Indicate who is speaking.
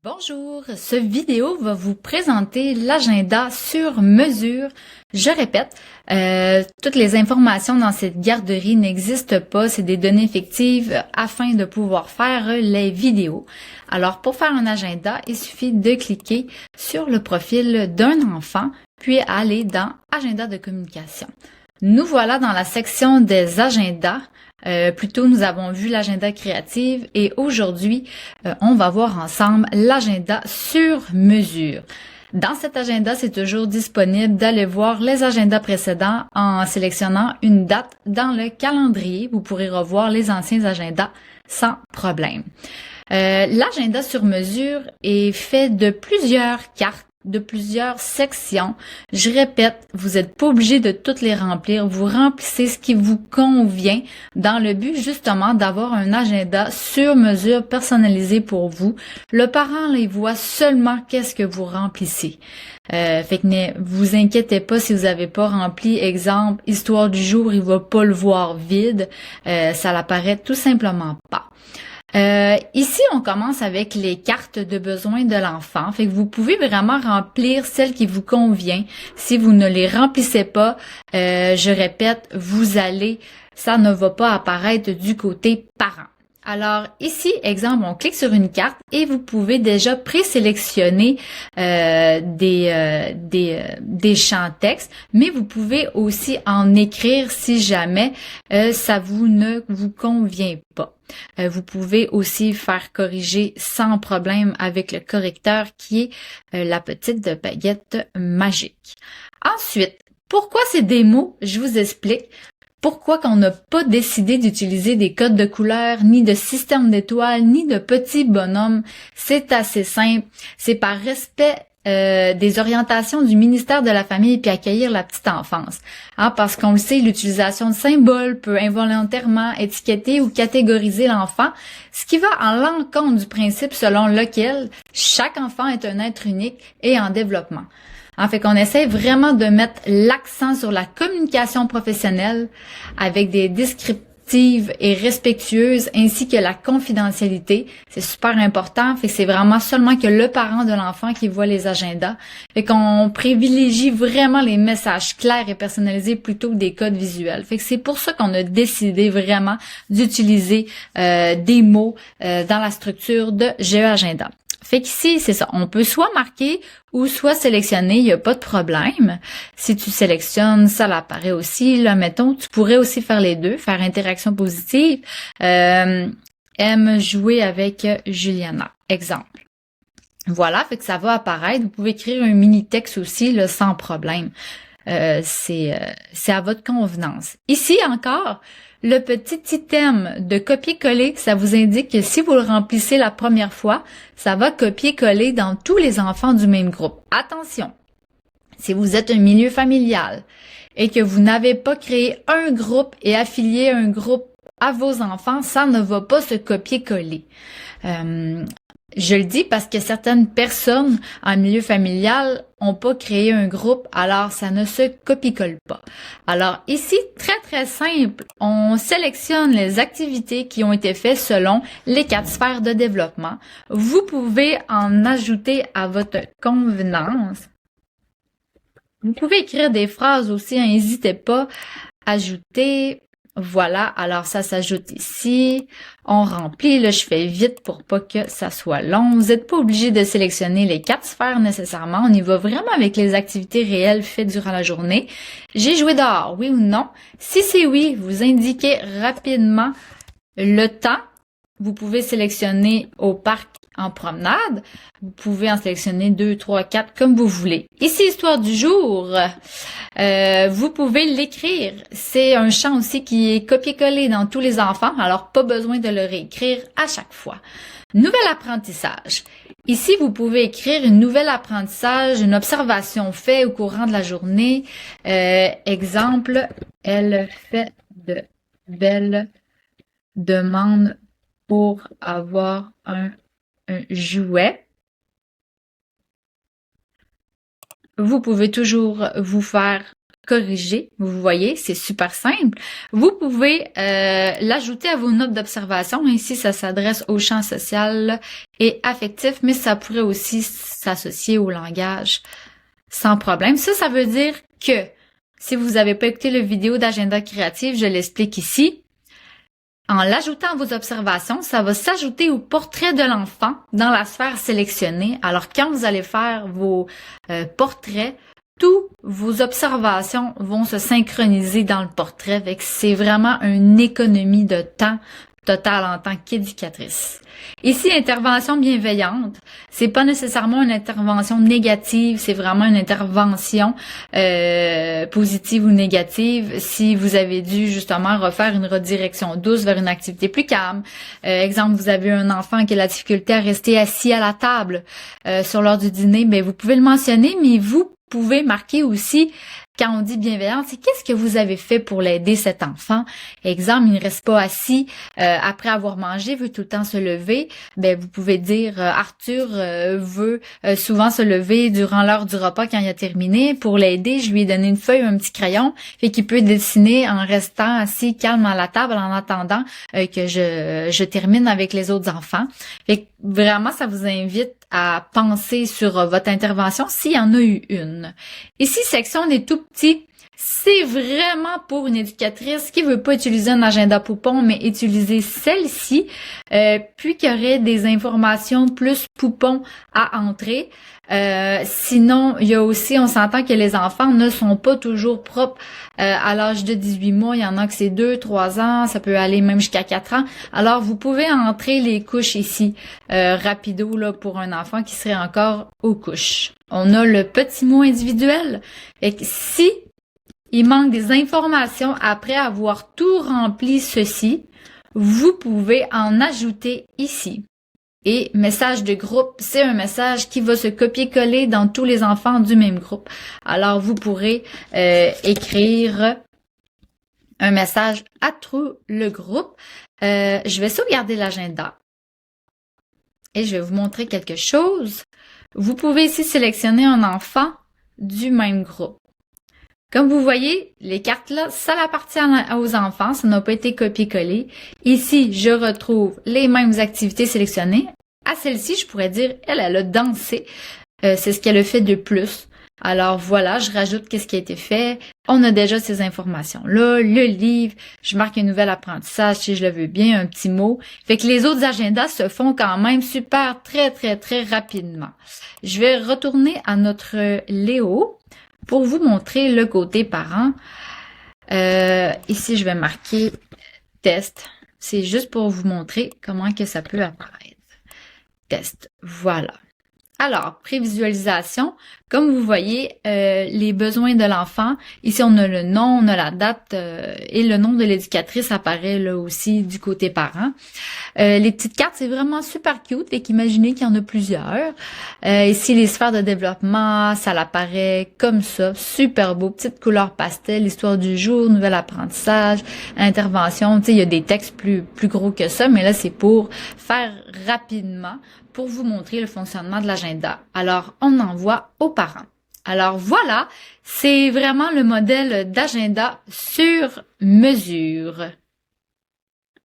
Speaker 1: Bonjour, ce vidéo va vous présenter l'agenda sur mesure. Je répète, toutes les informations dans cette garderie n'existent pas, c'est des données fictives afin de pouvoir faire les vidéos. Alors pour faire un agenda, il suffit de cliquer sur le profil d'un enfant, puis aller dans Agenda de communication. Nous voilà dans la section des agendas. Plus tôt, nous avons vu l'agenda créatif et aujourd'hui, on va voir ensemble l'agenda sur mesure. Dans cet agenda, c'est toujours disponible d'aller voir les agendas précédents en sélectionnant une date dans le calendrier. Vous pourrez revoir les anciens agendas sans problème. L'agenda sur mesure est fait de plusieurs cartes, de plusieurs sections. Je répète, vous n'êtes pas obligé de toutes les remplir. Vous remplissez ce qui vous convient dans le but justement d'avoir un agenda sur mesure personnalisé pour vous. Le parent, là, il voit seulement qu'est-ce que vous remplissez. Fait que ne vous inquiétez pas si vous n'avez pas rempli, exemple, histoire du jour, il va pas le voir vide. Ça l'apparaît tout simplement pas. Ici, on commence avec les cartes de besoin de l'enfant. Fait que vous pouvez vraiment remplir celle qui vous convient. Si vous ne les remplissez pas, je répète, ça ne va pas apparaître du côté parent. Alors ici, exemple, on clique sur une carte et vous pouvez déjà présélectionner des champs texte, mais vous pouvez aussi en écrire si jamais ça ne vous convient pas. Vous pouvez aussi faire corriger sans problème avec le correcteur qui est la petite baguette magique. Ensuite, pourquoi c'est des mots? Je vous explique. Pourquoi qu'on n'a pas décidé d'utiliser des codes de couleurs, ni de système d'étoiles, ni de petits bonhommes? C'est assez simple. C'est par respect des orientations du ministère de la Famille puis accueillir la petite enfance. Parce qu'on le sait, l'utilisation de symboles peut involontairement étiqueter ou catégoriser l'enfant, ce qui va en l'encontre du principe selon lequel chaque enfant est un être unique et en développement. En fait qu'on essaie vraiment de mettre l'accent sur la communication professionnelle avec des descriptives et respectueuses ainsi que la confidentialité. C'est super important. Fait que c'est vraiment seulement que le parent de l'enfant qui voit les agendas. Fait qu'on privilégie vraiment les messages clairs et personnalisés plutôt que des codes visuels. Fait que c'est pour ça qu'on a décidé vraiment d'utiliser des mots dans la structure de GeoAgenda. Fait qu'ici, c'est ça. On peut soit marquer ou soit sélectionner, il n'y a pas de problème. Si tu sélectionnes, ça l'apparaît aussi. Là, mettons, tu pourrais aussi faire les deux, faire interaction positive. Aime jouer avec Juliana. Exemple. Voilà, fait que ça va apparaître. Vous pouvez écrire un mini texte aussi, là, sans problème. C'est à votre convenance. Ici encore, le petit item de copier-coller, ça vous indique que si vous le remplissez la première fois, ça va copier-coller dans tous les enfants du même groupe. Attention, si vous êtes un milieu familial et que vous n'avez pas créé un groupe et affilié un groupe à vos enfants, ça ne va pas se copier-coller. Je le dis parce que certaines personnes en milieu familial ont pas créé un groupe, alors ça ne se copie-colle pas. Alors ici, très très simple, on sélectionne les activités qui ont été faites selon les 4 sphères de développement. Vous pouvez en ajouter à votre convenance. Vous pouvez écrire des phrases aussi, n'hésitez pas. Ajouter. Voilà, alors ça s'ajoute ici, on remplit, là je fais vite pour pas que ça soit long. Vous n'êtes pas obligé de sélectionner les 4 sphères nécessairement, on y va vraiment avec les activités réelles faites durant la journée. J'ai joué dehors, oui ou non? Si c'est oui, vous indiquez rapidement le temps. Vous pouvez sélectionner au parc en promenade. Vous pouvez en sélectionner 2, 3, 4 comme vous voulez. Ici, histoire du jour. Vous pouvez l'écrire. C'est un champ aussi qui est copié-collé dans tous les enfants, alors pas besoin de le réécrire à chaque fois. Nouvel apprentissage. Ici, vous pouvez écrire une nouvelle apprentissage, une observation faite au courant de la journée. Exemple, elle fait de belles demandes pour avoir un jouet. Vous pouvez toujours vous faire corriger. Vous voyez, c'est super simple. Vous pouvez l'ajouter à vos notes d'observation. Ici, ça s'adresse au champ social et affectif, mais ça pourrait aussi s'associer au langage sans problème. Ça veut dire que si vous n'avez pas écouté la vidéo d'agenda créatif, je l'explique ici. En l'ajoutant à vos observations, ça va s'ajouter au portrait de l'enfant dans la sphère sélectionnée. Alors, quand vous allez faire vos portraits, toutes vos observations vont se synchroniser dans le portrait. C'est vraiment une économie de temps totale en tant qu'éducatrice. Ici, intervention bienveillante, c'est pas nécessairement une intervention négative, c'est vraiment une intervention positive ou négative. Si vous avez dû justement refaire une redirection douce vers une activité plus calme, exemple, vous avez un enfant qui a la difficulté à rester assis à la table sur l'heure du dîner, ben vous pouvez le mentionner, mais vous pouvez marquer aussi, quand on dit bienveillante, c'est qu'est-ce que vous avez fait pour l'aider cet enfant. Exemple, il ne reste pas assis après avoir mangé, veut tout le temps se lever. Ben vous pouvez dire Arthur veut souvent se lever durant l'heure du repas quand il a terminé. Pour l'aider, je lui ai donné une feuille, un petit crayon, fait qu'il peut dessiner en restant assis calme à la table en attendant que je termine avec les autres enfants. Fait que vraiment, ça vous invite à penser sur votre intervention s'il y en a eu une. Ici, section des tout petits, c'est vraiment pour une éducatrice qui veut pas utiliser un agenda poupon, mais utiliser celle-ci, puis qu'il y aurait des informations plus poupon à entrer. Sinon, il y a aussi, on s'entend que les enfants ne sont pas toujours propres à l'âge de 18 mois. Il y en a que c'est 2, 3 ans, ça peut aller même jusqu'à 4 ans. Alors, vous pouvez entrer les couches ici, rapido, là, pour un enfant qui serait encore aux couches. On a le petit mot individuel. Et si il manque des informations après avoir tout rempli ceci, vous pouvez en ajouter ici. Et message de groupe, c'est un message qui va se copier-coller dans tous les enfants du même groupe. Alors, vous pourrez écrire un message à tout le groupe. Je vais sauvegarder l'agenda et je vais vous montrer quelque chose. Vous pouvez ici sélectionner un enfant du même groupe. Comme vous voyez, les cartes-là, ça appartient aux enfants, ça n'a pas été copié-collé. Ici, je retrouve les mêmes activités sélectionnées. À celle-ci, je pourrais dire, elle a dansé. C'est ce qu'elle a fait de plus. Alors voilà, je rajoute qu'est-ce qui a été fait. On a déjà ces informations-là, le livre, je marque un nouvel apprentissage si je le veux bien, un petit mot. Fait que les autres agendas se font quand même super, très rapidement. Je vais retourner à notre Léo pour vous montrer le côté parent. Ici, je vais marquer test. C'est juste pour vous montrer comment que ça peut apparaître. Test. Voilà. Alors, prévisualisation, comme vous voyez, les besoins de l'enfant, ici on a le nom, on a la date et le nom de l'éducatrice apparaît là aussi du côté parent. Les petites cartes, c'est vraiment super cute, fait qu'imaginez qu'il y en a plusieurs. Ici, les sphères de développement, ça apparaît comme ça, super beau, petite couleur pastel, histoire du jour, nouvel apprentissage, intervention, tu sais, il y a des textes plus gros que ça, mais là, c'est pour faire rapidement, pour vous montrer le fonctionnement de l'agenda. Alors, on envoie aux parents. Alors voilà, c'est vraiment le modèle d'agenda sur mesure.